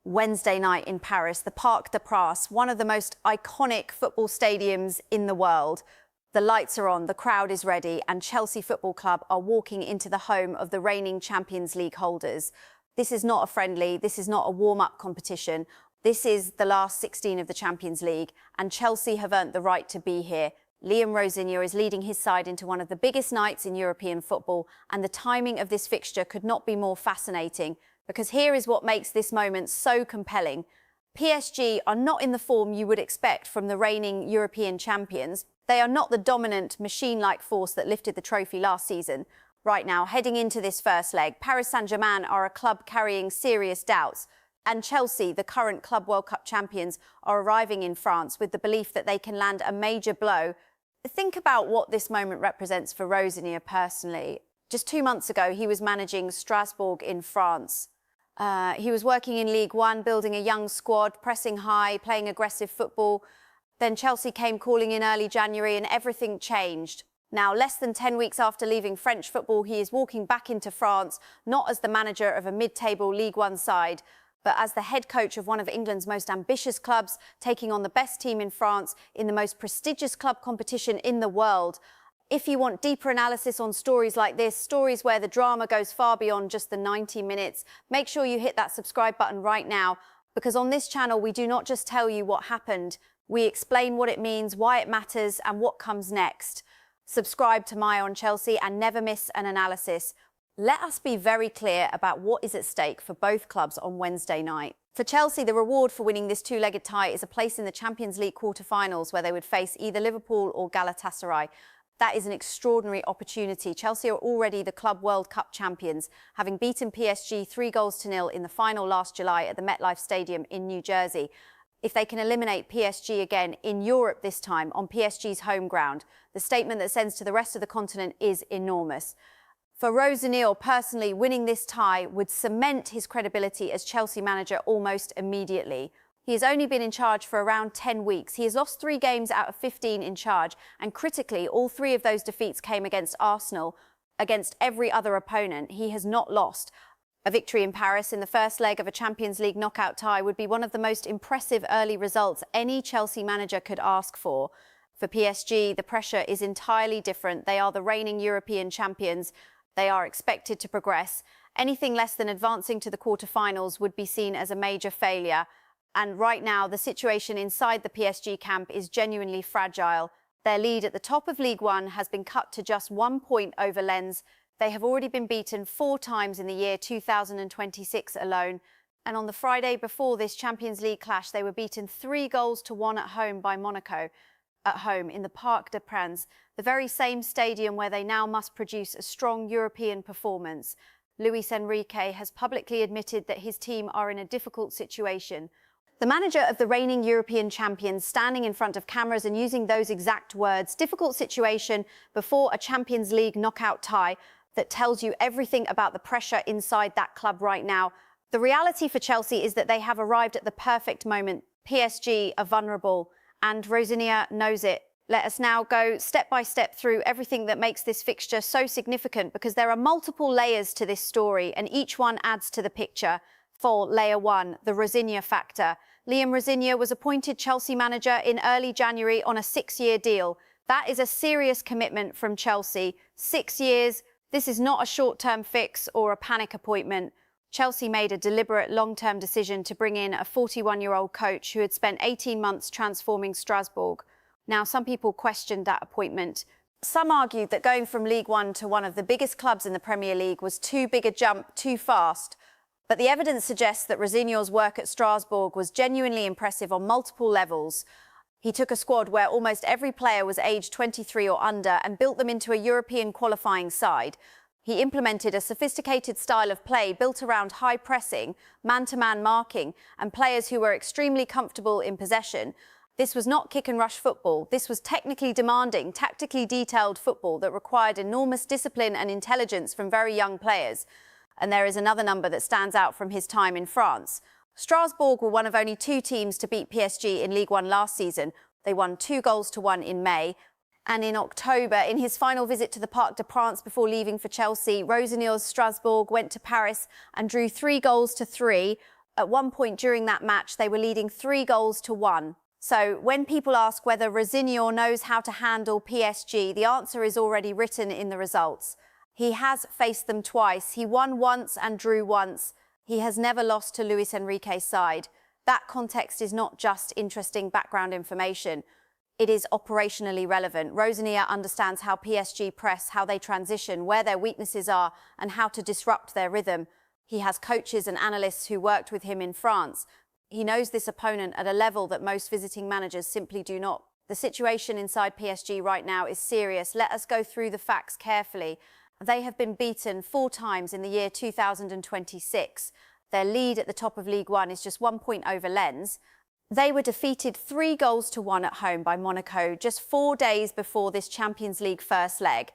Wednesday night in Paris, the Parc des Princes, one of the most iconic football stadiums in the world. The lights are on, the crowd is ready, and Chelsea Football Club are walking into the home of the reigning Champions League holders. This is not a friendly, this is not a warm-up competition. This is the last 16 of the Champions League, and Chelsea have earned the right to be here. Rosenior is leading his side into one of the biggest nights in European football, and the timing of this fixture could not be more fascinating, because here is what makes this moment so compelling. PSG are not in the form you would expect from the reigning European champions. They are not the dominant, machine-like force that lifted the trophy last season. Right now, heading into this first leg, Paris Saint-Germain are a club carrying serious doubts. And Chelsea, the current Club World Cup champions, are arriving in France with the belief that they can land a major blow. Think about what this moment represents for Rosenior personally. Just 2 months ago, he was managing Strasbourg in France. He was working in Ligue 1, building a young squad, pressing high, playing aggressive football. Then Chelsea came calling in early January and everything changed. Now, less than 10 weeks after leaving French football, he is walking back into France, not as the manager of a mid-table Ligue 1 side, but as the head coach of one of England's most ambitious clubs, taking on the best team in France in the most prestigious club competition in the world. If you want deeper analysis on stories like this, stories where the drama goes far beyond just the 90 minutes, make sure you hit that subscribe button right now, because on this channel, we do not just tell you what happened. We explain what it means, why it matters, and what comes next. Subscribe to My On Chelsea and never miss an analysis. Let us be very clear about what is at stake for both clubs on Wednesday night. For Chelsea, the reward for winning this two-legged tie is a place in the Champions League quarterfinals where they would face either Liverpool or Galatasaray. That is an extraordinary opportunity. Chelsea are already the Club World Cup champions, having beaten PSG 3-0 in the final last July at the MetLife Stadium in New Jersey. If they can eliminate PSG again in Europe this time on PSG's home ground, the statement that sends to the rest of the continent is enormous. For Rosenior personally, winning this tie would cement his credibility as Chelsea manager almost immediately. He has only been in charge for around 10 weeks. He has lost 3 games out of 15 in charge, and critically, all 3 of those defeats came against Arsenal. Against every other opponent, he has not lost. A victory in Paris in the first leg of a Champions League knockout tie would be one of the most impressive early results any Chelsea manager could ask for. For PSG, the pressure is entirely different. They are the reigning European champions. They are expected to progress. Anything less than advancing to the quarterfinals would be seen as a major failure. And right now, the situation inside the PSG camp is genuinely fragile. Their lead at the top of Ligue 1 has been cut to just 1 point over Lens. They have already been beaten 4 times in the year 2026 alone. And on the Friday before this Champions League clash, they were beaten 3-1 at home by Monaco, at home in the Parc des Princes, the very same stadium where they now must produce a strong European performance. Luis Enrique has publicly admitted that his team are in a difficult situation. The manager of the reigning European champions standing in front of cameras and using those exact words, difficult situation before a Champions League knockout tie, that tells you everything about the pressure inside that club right now. The reality for Chelsea is that they have arrived at the perfect moment. PSG are vulnerable, and Rosenior knows it. Let us now go step by step through everything that makes this fixture so significant, because there are multiple layers to this story, and each one adds to the picture. For layer 1, the Rosenior factor. Rosenior was appointed Chelsea manager in early January on a 6-year deal. That is a serious commitment from Chelsea. 6 years. This is not a short-term fix or a panic appointment. Chelsea made a deliberate long-term decision to bring in a 41-year-old coach who had spent 18 months transforming Strasbourg. Now, some people questioned that appointment. Some argued that going from Ligue 1 to one of the biggest clubs in the Premier League was too big a jump, too fast. But the evidence suggests that Rosenior's work at Strasbourg was genuinely impressive on multiple levels. He took a squad where almost every player was aged 23 or under and built them into a European qualifying side. He implemented a sophisticated style of play built around high pressing, man-to-man marking, and players who were extremely comfortable in possession. This was not kick-and-rush football. This was technically demanding, tactically detailed football that required enormous discipline and intelligence from very young players. And there is another number that stands out from his time in France. Strasbourg were one of only 2 teams to beat PSG in Ligue 1 last season. They won 2-1 in May. And in October, in his final visit to the Parc des Princes before leaving for Chelsea, Rosenior's Strasbourg went to Paris and drew 3-3 At one point during that match, they were leading 3-1. So when people ask whether Rosenior knows how to handle PSG, the answer is already written in the results. He has faced them twice. He won once and drew once. He has never lost to Luis Enrique's side. That context is not just interesting background information. It is operationally relevant. Rosenior understands how PSG press, how they transition, where their weaknesses are, and how to disrupt their rhythm. He has coaches and analysts who worked with him in France. He knows this opponent at a level that most visiting managers simply do not. The situation inside PSG right now is serious. Let us go through the facts carefully. They have been beaten 4 times in the year 2026. Their lead at the top of Ligue 1 is just 1 point over Lens. They were defeated 3-1 at home by Monaco just 4 days before this Champions League first leg.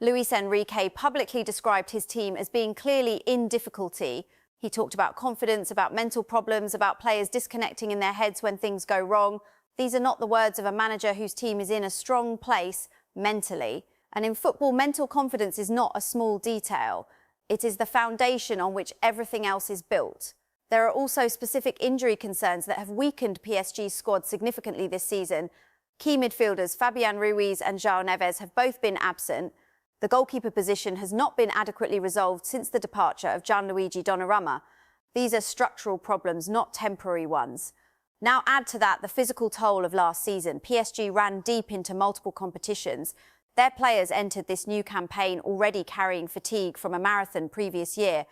Luis Enrique publicly described his team as being clearly in difficulty. He talked about confidence, about mental problems, about players disconnecting in their heads when things go wrong. These are not the words of a manager whose team is in a strong place mentally. And in football, mental confidence is not a small detail. It is the foundation on which everything else is built. There are also specific injury concerns that have weakened PSG's squad significantly this season. Key midfielders Fabian Ruiz and João Neves have both been absent. The goalkeeper position has not been adequately resolved since the departure of Gianluigi Donnarumma. These are structural problems, not temporary ones. Now add to that the physical toll of last season. PSG ran deep into multiple competitions. Their players entered this new campaign already carrying fatigue from a marathon previous year.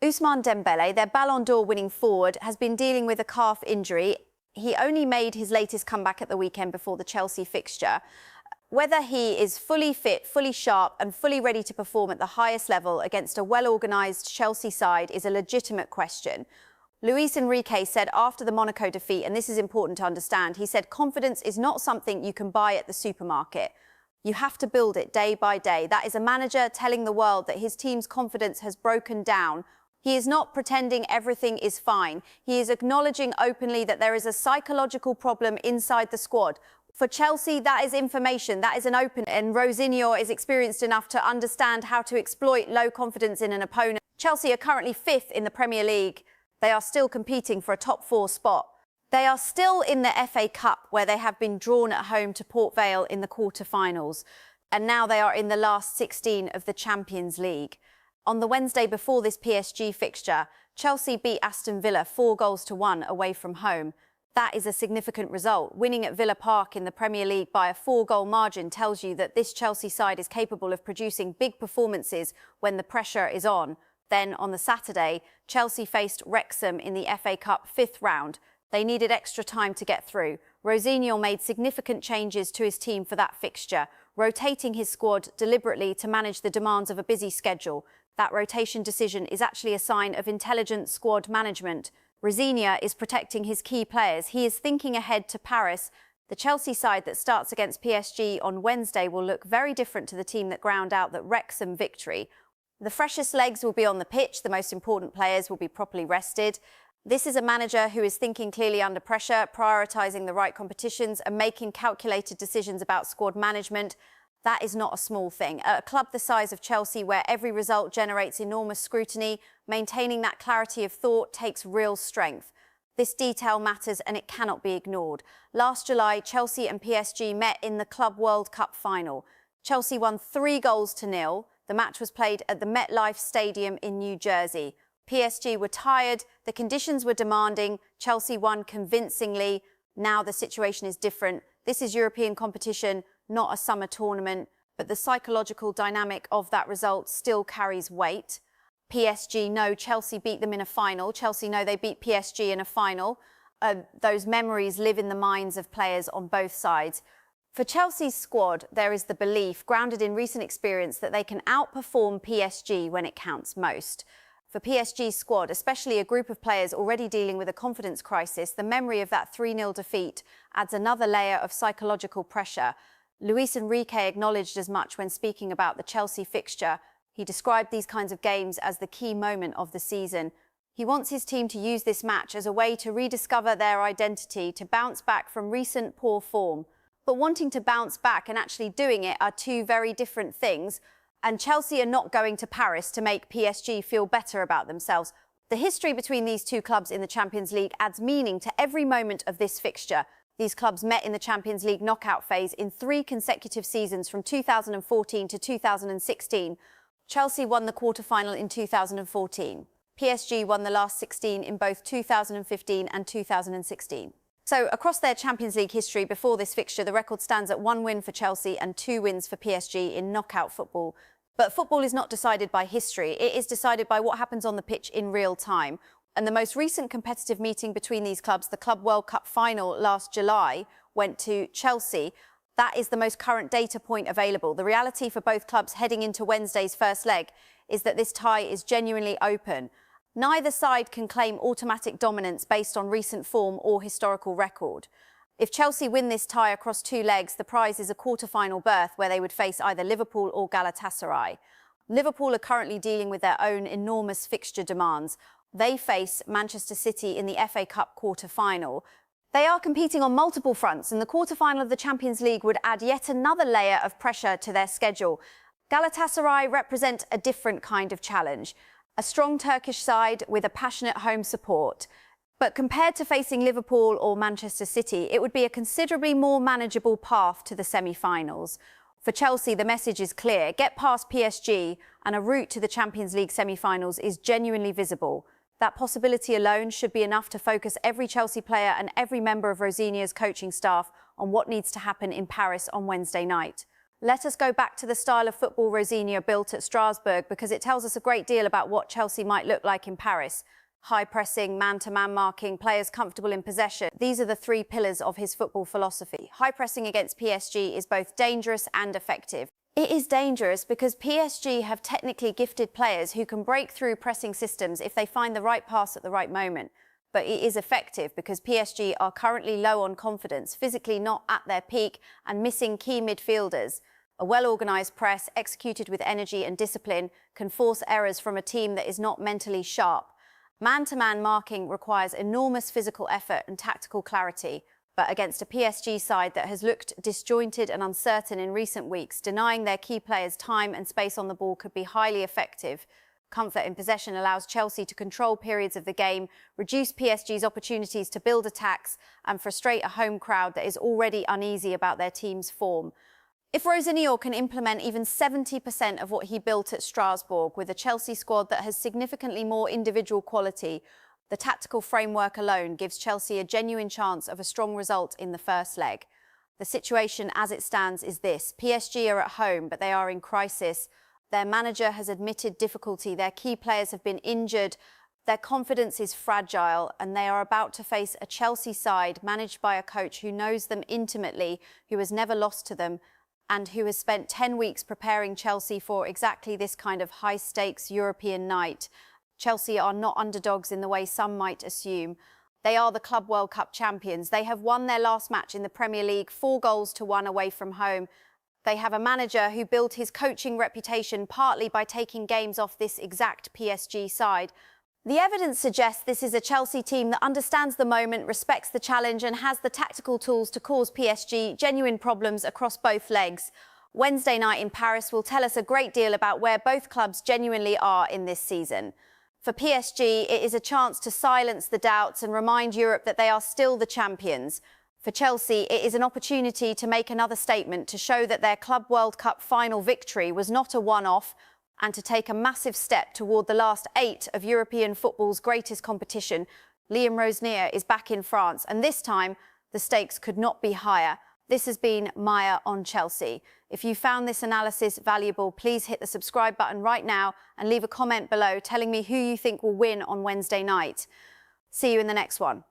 Ousmane Dembélé, their Ballon d'Or winning forward, has been dealing with a calf injury. He only made his latest comeback at the weekend before the Chelsea fixture. Whether he is fully fit, fully sharp and fully ready to perform at the highest level against a well-organised Chelsea side is a legitimate question. Luis Enrique said after the Monaco defeat, and this is important to understand, he said confidence is not something you can buy at the supermarket. You have to build it day by day. That is a manager telling the world that his team's confidence has broken down. He is not pretending everything is fine. He is acknowledging openly that there is a psychological problem inside the squad. For Chelsea, that is information, that is an open, and Rosenior is experienced enough to understand how to exploit low confidence in an opponent. Chelsea are currently 5th in the Premier League. They are still competing for a top 4 spot. They are still in the FA Cup, where they have been drawn at home to Port Vale in the quarterfinals. And now they are in the last 16 of the Champions League. On the Wednesday before this PSG fixture, Chelsea beat Aston Villa 4-1 away from home. That is a significant result. Winning at Villa Park in the Premier League by a 4-goal margin tells you that this Chelsea side is capable of producing big performances when the pressure is on. Then, on the Saturday, Chelsea faced Wrexham in the FA Cup 5th round. They needed extra time to get through. Rosenior made significant changes to his team for that fixture, rotating his squad deliberately to manage the demands of a busy schedule. That rotation decision is actually a sign of intelligent squad management. Rosenior is protecting his key players. He is thinking ahead to Paris. The Chelsea side that starts against PSG on Wednesday will look very different to the team that ground out that Wrexham victory. The freshest legs will be on the pitch. The most important players will be properly rested. This is a manager who is thinking clearly under pressure, prioritising the right competitions and making calculated decisions about squad management. That is not a small thing. At a club the size of Chelsea, where every result generates enormous scrutiny, maintaining that clarity of thought takes real strength. This detail matters and it cannot be ignored. Last July, Chelsea and PSG met in the Club World Cup final. Chelsea won 3-0. The match was played at the MetLife Stadium in New Jersey. PSG were tired, the conditions were demanding, Chelsea won convincingly. Now the situation is different. This is European competition, not a summer tournament, but the psychological dynamic of that result still carries weight. PSG know Chelsea beat them in a final. Chelsea know they beat PSG in a final. Those memories live in the minds of players on both sides. For Chelsea's squad, there is the belief, grounded in recent experience, that they can outperform PSG when it counts most. For PSG's squad, especially a group of players already dealing with a confidence crisis, the memory of that 3-0 defeat adds another layer of psychological pressure. Luis Enrique acknowledged as much when speaking about the Chelsea fixture. He described these kinds of games as the key moment of the season. He wants his team to use this match as a way to rediscover their identity, to bounce back from recent poor form. But wanting to bounce back and actually doing it are two very different things. And Chelsea are not going to Paris to make PSG feel better about themselves. The history between these two clubs in the Champions League adds meaning to every moment of this fixture. These clubs met in the Champions League knockout phase in 3 consecutive seasons from 2014 to 2016. Chelsea won the quarterfinal in 2014. PSG won the last 16 in both 2015 and 2016. So, across their Champions League history before this fixture, the record stands at 1 win for Chelsea and 2 wins for PSG in knockout football. But football is not decided by history. It is decided by what happens on the pitch in real time. And the most recent competitive meeting between these clubs, the Club World Cup final last July, went to Chelsea. That is the most current data point available. The reality for both clubs heading into Wednesday's first leg is that this tie is genuinely open. Neither side can claim automatic dominance based on recent form or historical record. If Chelsea win this tie across 2 legs, the prize is a quarter-final berth where they would face either Liverpool or Galatasaray. Liverpool are currently dealing with their own enormous fixture demands. They face Manchester City in the FA Cup quarter-final. They are competing on multiple fronts, and the quarter-final of the Champions League would add yet another layer of pressure to their schedule. Galatasaray represent a different kind of challenge. A strong Turkish side with a passionate home support. But compared to facing Liverpool or Manchester City, it would be a considerably more manageable path to the semi-finals. For Chelsea, the message is clear. Get past PSG and a route to the Champions League semi-finals is genuinely visible. That possibility alone should be enough to focus every Chelsea player and every member of Rosenior's coaching staff on what needs to happen in Paris on Wednesday night. Let us go back to the style of football Rosenior built at Strasbourg, because it tells us a great deal about what Chelsea might look like in Paris. High pressing, man-to-man marking, players comfortable in possession. These are the 3 pillars of his football philosophy. High pressing against PSG is both dangerous and effective. It is dangerous because PSG have technically gifted players who can break through pressing systems if they find the right pass at the right moment. But it is effective because PSG are currently low on confidence, physically not at their peak and missing key midfielders. A well-organised press, executed with energy and discipline, can force errors from a team that is not mentally sharp. Man-to-man marking requires enormous physical effort and tactical clarity, but against a PSG side that has looked disjointed and uncertain in recent weeks, denying their key players time and space on the ball could be highly effective. Comfort in possession allows Chelsea to control periods of the game, reduce PSG's opportunities to build attacks, and frustrate a home crowd that is already uneasy about their team's form. If Rosenior can implement even 70% of what he built at Strasbourg with a Chelsea squad that has significantly more individual quality, the tactical framework alone gives Chelsea a genuine chance of a strong result in the first leg. The situation as it stands is this. PSG are at home, but they are in crisis. Their manager has admitted difficulty. Their key players have been injured. Their confidence is fragile, and they are about to face a Chelsea side managed by a coach who knows them intimately, who has never lost to them, and who has spent 10 weeks preparing Chelsea for exactly this kind of high-stakes European night. Chelsea are not underdogs in the way some might assume. They are the Club World Cup champions. They have won their last match in the Premier League 4-1 away from home. They have a manager who built his coaching reputation partly by taking games off this exact PSG side. The evidence suggests this is a Chelsea team that understands the moment, respects the challenge and has the tactical tools to cause PSG genuine problems across both legs. Wednesday night in Paris will tell us a great deal about where both clubs genuinely are in this season. For PSG, it is a chance to silence the doubts and remind Europe that they are still the champions. For Chelsea, it is an opportunity to make another statement to show that their Club World Cup final victory was not a one-off, and to take a massive step toward the last 8 of European football's greatest competition. Liam Rosenior is back in France, and this time the stakes could not be higher. This has been Maya on Chelsea. If you found this analysis valuable, please hit the subscribe button right now and leave a comment below telling me who you think will win on Wednesday night. See you in the next one.